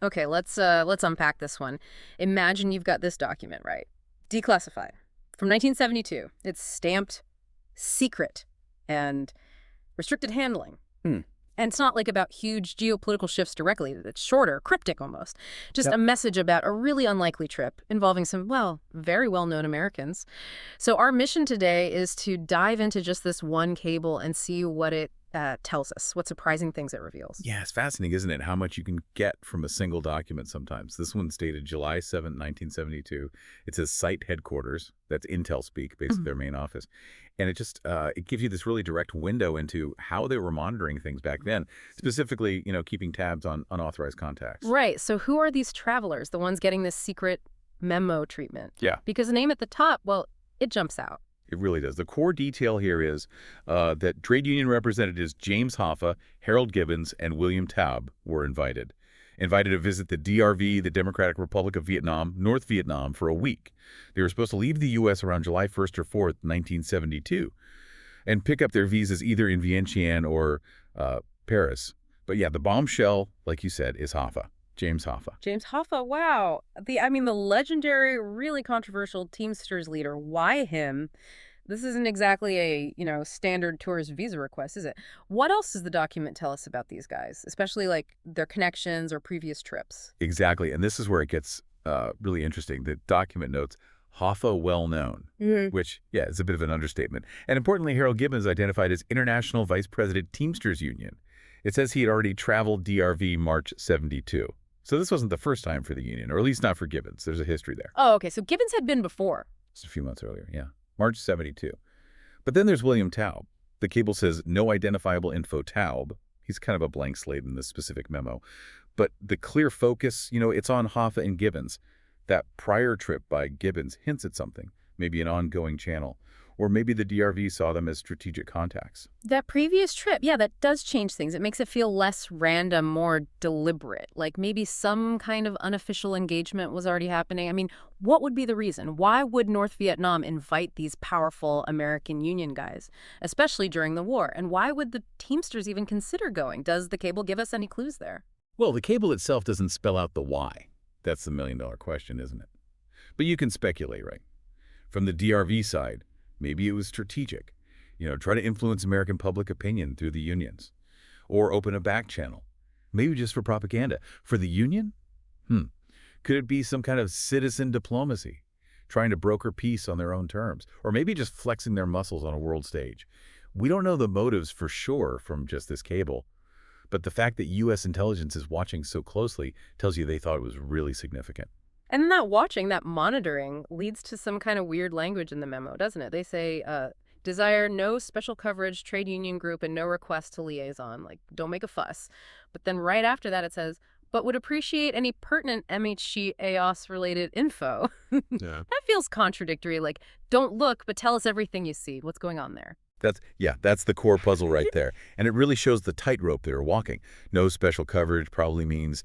Okay, let's unpack this one. Imagine you've got this document, right? Declassified. From 1972. It's stamped secret and restricted handling. Hmm. And it's not like about huge geopolitical shifts directly. It's shorter, cryptic almost. Just Yep. a message about a really unlikely trip involving some, well, very well-known Americans. So our mission today is to dive into just this one cable and see what it tells us, what surprising things it reveals. Yeah, it's fascinating, isn't it? How much you can get from a single document sometimes. This one's dated July 7th, 1972. It says site headquarters. That's Intel speak, basically their main office. And it gives you this really direct window into how they were monitoring things back then, specifically, keeping tabs on unauthorized contacts. Right. So who are these travelers, the ones getting this secret memo treatment? Yeah. Because the name at the top, well, it jumps out. It really does. The core detail here is that trade union representatives James Hoffa, Harold Gibbons, and William Taub were invited. Invited to visit the DRV, the Democratic Republic of Vietnam, North Vietnam, for a week. They were supposed to leave the U.S. around July 1st or 4th, 1972, and pick up their visas either in Vientiane or Paris. But yeah, the bombshell, like you said, is Hoffa, James Hoffa. James Hoffa, wow. The legendary, really controversial Teamsters leader. Why him? This isn't exactly a, standard tourist visa request, is it? What else does the document tell us about these guys, especially like their connections or previous trips? Exactly, and this is where it gets really interesting. The document notes Hoffa well known, which, yeah, is a bit of an understatement. And importantly, Harold Gibbons identified as International Vice President Teamsters Union. It says he had already traveled DRV March 72. So this wasn't the first time for the union, or at least not for Gibbons. There's a history there. Oh, okay. So Gibbons had been before. Just a few months earlier, yeah. March 72. But then there's William Taub. The cable says no identifiable info Taub. He's kind of a blank slate in this specific memo. But the clear focus, it's on Hoffa and Gibbons. That prior trip by Gibbons hints at something, maybe an ongoing channel. Or maybe the DRV saw them as strategic contacts. That previous trip, yeah, that does change things. It makes it feel less random, more deliberate. Like maybe some kind of unofficial engagement was already happening. I mean, what would be the reason? Why would North Vietnam invite these powerful American Union guys, especially during the war? And why would the Teamsters even consider going? Does the cable give us any clues there? Well, the cable itself doesn't spell out the why. That's the million-dollar question, isn't it? But you can speculate, right? From the DRV side, maybe it was strategic. Try to influence American public opinion through the unions. Or open a back channel. Maybe just for propaganda. For the union? Could it be some kind of citizen diplomacy? Trying to broker peace on their own terms? Or maybe just flexing their muscles on a world stage? We don't know the motives for sure from just this cable. But the fact that U.S. intelligence is watching so closely tells you they thought it was really significant. And then that watching, that monitoring, leads to some kind of weird language in the memo, doesn't it? They say, desire no special coverage, trade union group, and no request to liaison. Like, don't make a fuss. But then right after that it says, but would appreciate any pertinent MHG AOS-related info. Yeah. That feels contradictory. Like, don't look, but tell us everything you see. What's going on there? That's the core puzzle right there. And it really shows the tightrope they're walking. No special coverage probably means,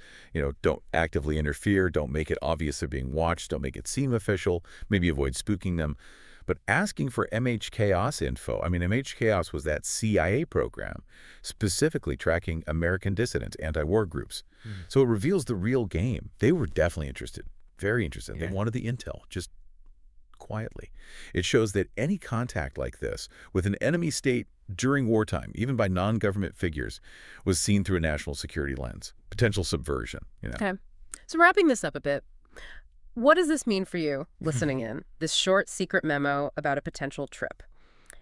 don't actively interfere, don't make it obvious they're being watched, don't make it seem official, maybe avoid spooking them. But asking for MHKOS info, MHKOS was that CIA program, specifically tracking American dissidents, anti-war groups. So it reveals the real game. They were definitely interested, very interested. Yeah. They wanted the intel, just quietly. It shows that any contact like this with an enemy state during wartime, even by non-government figures, was seen through a national security lens. Potential subversion, Okay. So wrapping this up a bit, what does this mean for you listening in? This short secret memo about a potential trip.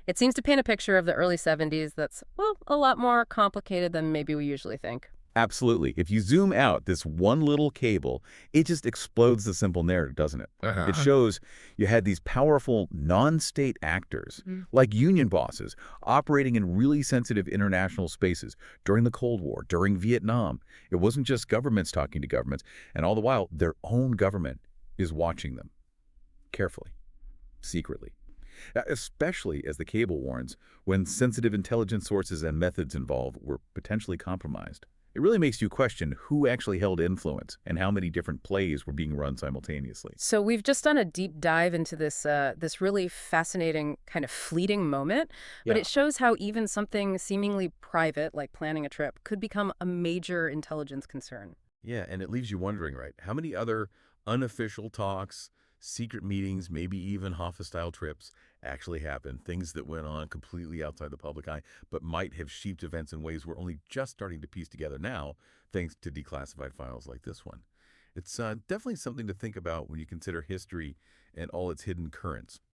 It seems to paint a picture of the early 70s that's, well, a lot more complicated than maybe we usually think. Absolutely. If you zoom out this one little cable, it just explodes the simple narrative, doesn't it? It shows you had these powerful non-state actors, like union bosses, operating in really sensitive international spaces during the Cold War, during Vietnam. It wasn't just governments talking to governments, and all the while, their own government is watching them carefully, secretly. Especially, as the cable warns, when sensitive intelligence sources and methods involved were potentially compromised. It really makes you question who actually held influence and how many different plays were being run simultaneously. So we've just done a deep dive into this really fascinating kind of fleeting moment, but Yeah. it shows how even something seemingly private, like planning a trip, could become a major intelligence concern. Yeah, and it leaves you wondering, right? How many other unofficial talks, secret meetings, maybe even Hoffa-style trips actually happened? Things that went on completely outside the public eye, but might have shaped events in ways we're only just starting to piece together now, thanks to declassified files like this one. It's definitely something to think about when you consider history and all its hidden currents.